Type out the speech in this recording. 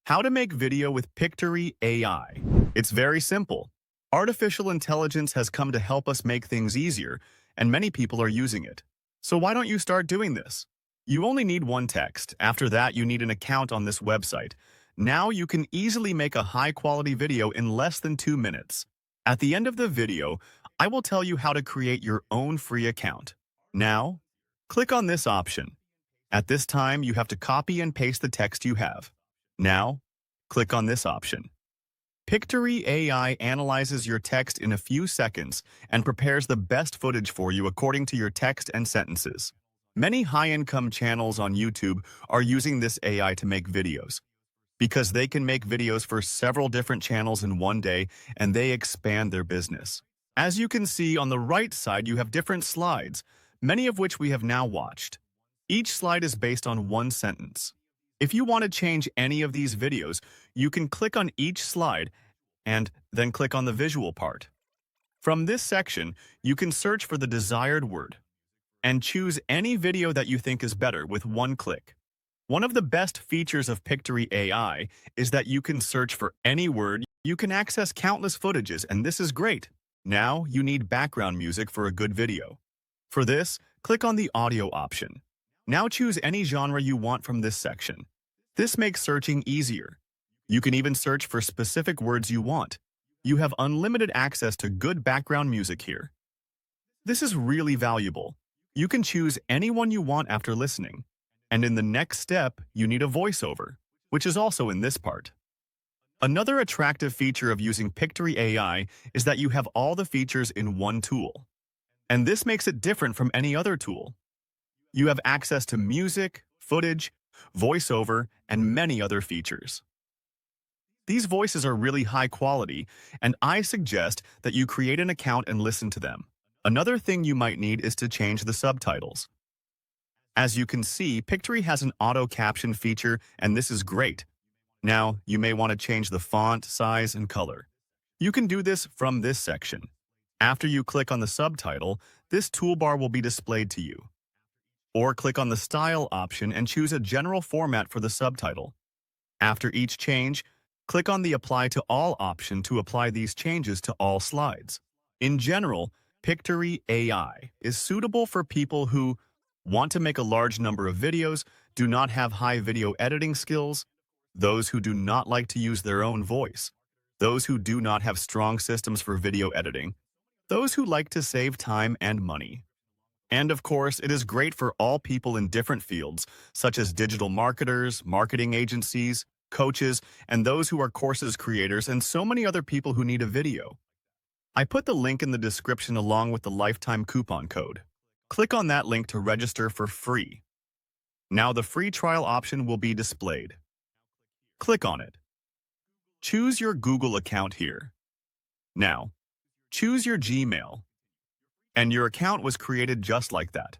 How to make video with Pictory AI. It's very simple. Artificial intelligence has come to help us make things easier, and many people are using it. So why don't you start doing this? You only need one text. After that, you need an account on this website. Now you can easily make a high-quality video in less than 2 minutes. At the end of the video, I will tell you how to create your own free account. Now, click on this option. At this time, you have to copy and paste the text you have. Now, click on this option. Pictory AI analyzes your text in a few seconds and prepares the best footage for you according to your text and sentences. Many high-income channels on YouTube are using this AI to make videos because they can make videos for several different channels in one day and they expand their business. As you can see on the right side, you have different slides, many of which we have now watched. Each slide is based on one sentence. If you want to change any of these videos, you can click on each slide and then click on the visual part. From this section, you can search for the desired word and choose any video that you think is better with one click. One of the best features of Pictory AI is that you can search for any word. You can access countless footages, and this is great. Now, you need background music for a good video. For this, click on the audio option. Now choose any genre you want from this section. This makes searching easier. You can even search for specific words you want. You have unlimited access to good background music here. This is really valuable. You can choose anyone you want after listening. And in the next step, you need a voiceover, which is also in this part. Another attractive feature of using Pictory AI is that you have all the features in one tool. And this makes it different from any other tool. You have access to music, footage, voiceover, and many other features. These voices are really high quality, and I suggest that you create an account and listen to them. Another thing you might need is to change the subtitles. As you can see, Pictory has an auto caption feature, and this is great. Now, you may want to change the font, size, and color. You can do this from this section. After you click on the subtitle, this toolbar will be displayed to you. Or click on the Style option and choose a general format for the subtitle. After each change, click on the Apply to All option to apply these changes to all slides. In general, Pictory AI is suitable for people who want to make a large number of videos, do not have high video editing skills, those who do not like to use their own voice, those who do not have strong systems for video editing, those who like to save time and money. And of course, it is great for all people in different fields, such as digital marketers, marketing agencies, coaches, and those who are courses creators, and so many other people who need a video. I put the link in the description along with the lifetime coupon code. Click on that link to register for free. Now the free trial option will be displayed. Click on it. Choose your Google account here. Now, choose your Gmail. And your account was created just like that.